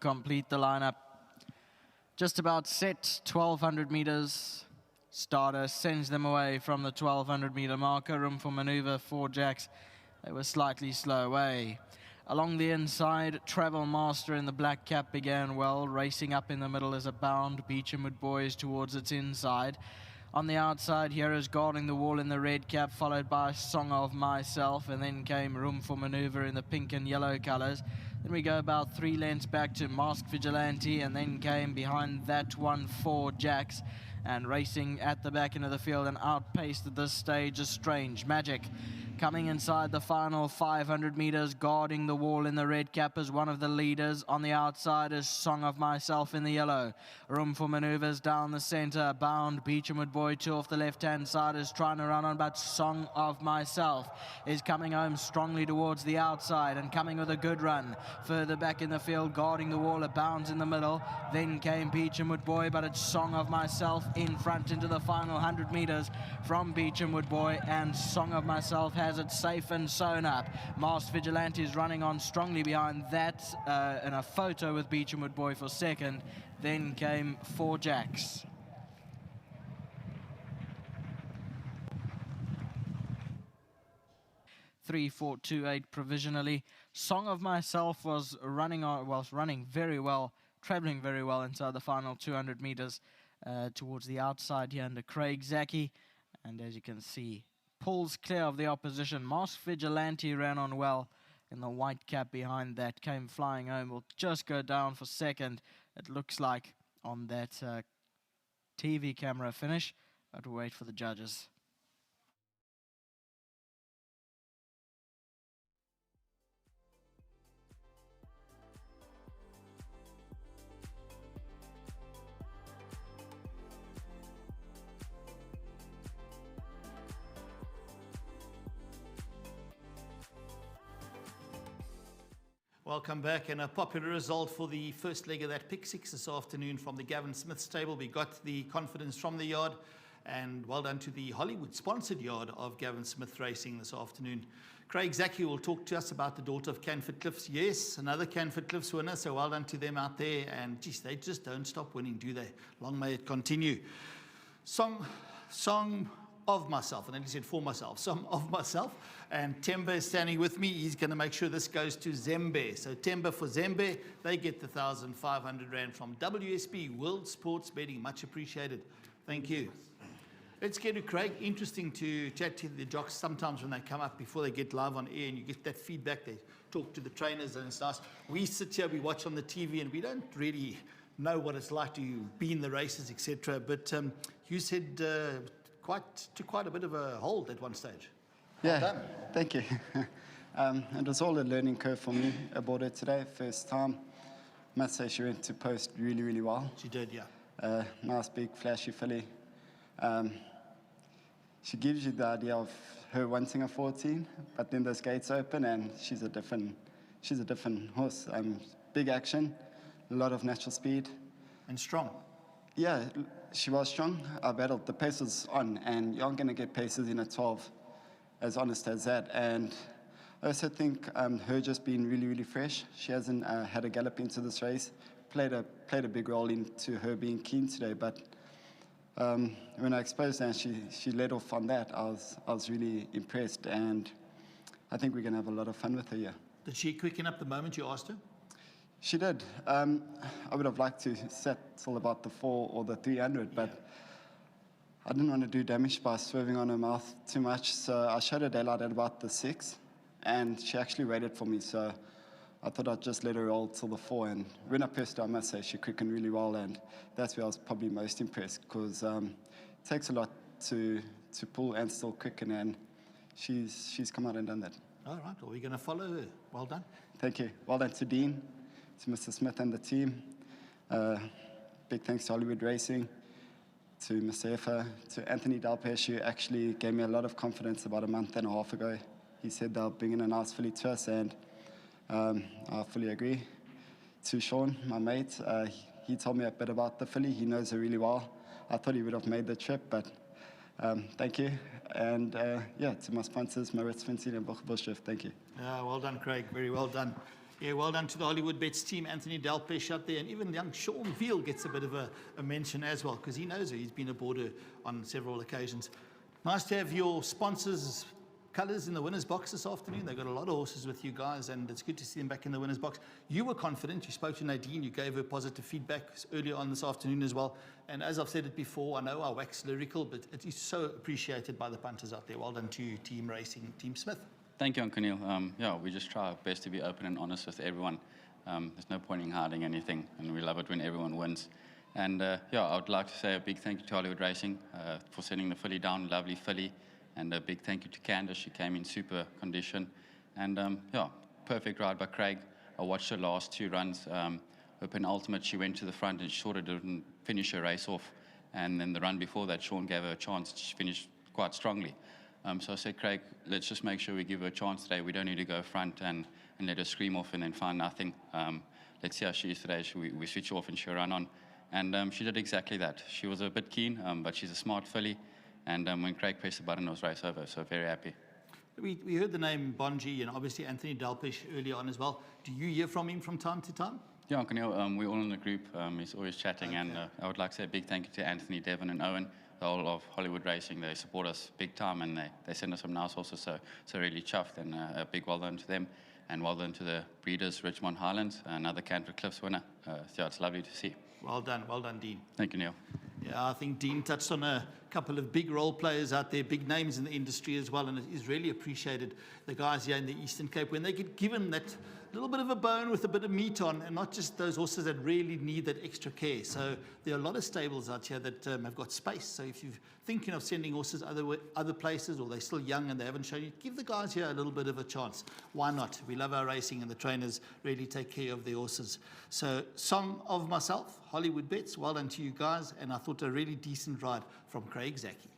Complete the lineup. Just about set, 1200 meters. Starter sends them away from the 1200 meter marker. Room for maneuver, 4 jacks. They were slightly slow away. Along the inside, Travel Master in the black cap began well. Racing up in the middle as a bound. Beechamwood Boys towards its inside. On the outside, Heroes guarding the wall in the red cap, followed by Song of Myself, and then came Room for Maneuver in the pink and yellow colors. Then we go about 3 lengths back to Masked Vigilante, and then came behind that one 4 jacks. And racing at the back end of the field and outpaced at this stage is Strange Magic. Coming inside the final 500 meters, guarding the wall in the red cap is one of the leaders. On the outside is Song of Myself in the yellow. Room for maneuvers down the center. Bound Beechamwood Boy 2 off the left-hand side is trying to run on, but Song of Myself is coming home strongly towards the outside and coming with a good run. Further back in the field, guarding the wall, a bounds in the middle. Then came Beechamwood Boy, but it's Song of Myself in front into the final 100 meters from Beechamwood Boy, and Song of Myself has it safe and sewn up. Masked Vigilante is running on strongly behind that, in a photo with Beechamwood Boy for second. Then came 4 jacks. Three, 4, 2, 8 provisionally. Song of Myself was running very well, traveling very well inside the final 200 meters towards the outside here under Craig Jockey. And as you can see, pulls clear of the opposition. Masked Vigilante ran on well in the white cap behind that, came flying home, will just go down for second, it looks like, on that TV camera finish, but we'll wait for the judges. Welcome back, and a popular result for the first leg of that pick 6 this afternoon from the Gavin Smith stable. We got the confidence from the yard, and well done to the Hollywood sponsored yard of Gavin Smith Racing this afternoon. Craig Jockey will talk to us about the daughter of Canford Cliffs. Yes, another Canford Cliffs winner, so well done to them out there, and geez, they just don't stop winning, do they? Long may it continue. Song of Myself, and then he said for myself, Song of Myself, and Temba is standing with me. He's going to make sure this goes to Zembe. So Temba for Zembe, they get the 1,500 Rand from WSB World Sports Betting. Much appreciated. Thank you. Let's get to Craig. Interesting to chat to the jocks sometimes when they come up before they get live on air, and you get that feedback. They talk to the trainers, and it's nice. We sit here, we watch on the TV, and we don't really know what it's like to be in the races, etc. But you said quite a bit of a hold at one stage. Yeah, well done. Thank you. It was all a learning curve for me about it today, first time. Must say she went to post really, really well. She did, yeah. Nice, big, flashy filly. She gives you the idea of her wanting a 14, but then those gates open and she's a different horse. Big action, a lot of natural speed. And strong. Yeah, she was strong. I battled. The pace was on, and you aren't going to get paces in a 12 as honest as that. And I also think her just being really, really fresh. She hasn't had a gallop into this race. Played a big role into her being keen today. But when I exposed her and she led off on that, I was really impressed. And I think we're going to have a lot of fun with her here. Did she quicken up the moment you asked her? She did. I would have liked to settle about the 4 or the 300, but I didn't want to do damage by swerving on her mouth too much, so I showed her daylight at about the 6, and she actually waited for me, so I thought I'd just let her roll till the 4, and when I pressed her, I must say, she quickened really well, and that's where I was probably most impressed, because it takes a lot to pull and still quicken, and she's come out and done that. All right, well, we're going to follow her. Well done. Thank you. Well done to Dean, to Mr. Smith and the team. Big thanks to Hollywood Racing, to Mr. Effa, to Anthony Dalpesh, who actually gave me a lot of confidence about a month and a half ago. He said they'll bring in a nice filly to us, and I fully agree. To Sean, my mate, he told me a bit about the filly. He knows her really well. I thought he would have made the trip, but thank you. And to my sponsors, Maritz Vincent and Bushrift, thank you. Well done, Craig. Very well done. Yeah, well done to the Hollywood Bets team, Anthony Delpesh out there, and even young Sean Veal gets a bit of a mention as well, because he knows her. He's been aboard her on several occasions. Nice to have your sponsors' colours in the winner's box this afternoon. They've got a lot of horses with you guys, and it's good to see them back in the winner's box. You were confident. You spoke to Nadine. You gave her positive feedback earlier on this afternoon as well. And as I've said it before, I know I wax lyrical, but it is so appreciated by the punters out there. Well done to you, Team Racing, Team Smith. Thank you, Uncle Neil. Yeah, we just try our best to be open and honest with everyone. There's no point in hiding anything, and we love it when everyone wins. And yeah, I would like to say a big thank you to Hollywood Racing for sending the filly down, lovely filly. And a big thank you to Candace. She came in super condition. And yeah, perfect ride by Craig. I watched her last 2 runs. Her penultimate, she went to the front and she sort of didn't finish her race off. And then the run before that, Sean gave her a chance. She finished quite strongly. So I said, Craig, let's just make sure we give her a chance today. We don't need to go front and let her scream off and then find nothing. Let's see how she is today. We switch off and she'll run on. And she did exactly that. She was a bit keen, but she's a smart filly. And when Craig pressed the button, it was race over, so very happy. We heard the name Bonji and obviously Anthony Delpesh earlier on as well. Do you hear from him from time to time? Yeah, Uncle Neil, we're all in the group. He's always chatting, and I would like to say a big thank you to Anthony, Devon, and Owen, the whole of Hollywood Racing. They support us big time, and they send us some nice horses, so really chuffed, and a big well done to them. And well done to the breeders, Richmond Highlands, another Canterbury Cliffs winner. So it's lovely to see. Well done, Dean. Thank you, Neil. Yeah, I think Dean touched on a couple of big role players out there, big names in the industry as well, and it is really appreciated, the guys here in the Eastern Cape, when they get given that little bit of a bone with a bit of meat on, and not just those horses that really need that extra care. So there are a lot of stables out here that have got space. So if you're thinking of sending horses other places, or they're still young and they haven't shown you, give the guys here a little bit of a chance. Why not? We love our racing, and the trainers really take care of their horses. So Song of Myself, Hollywood Bets, well done to you guys, and I thought a really decent ride from Craig Jockey.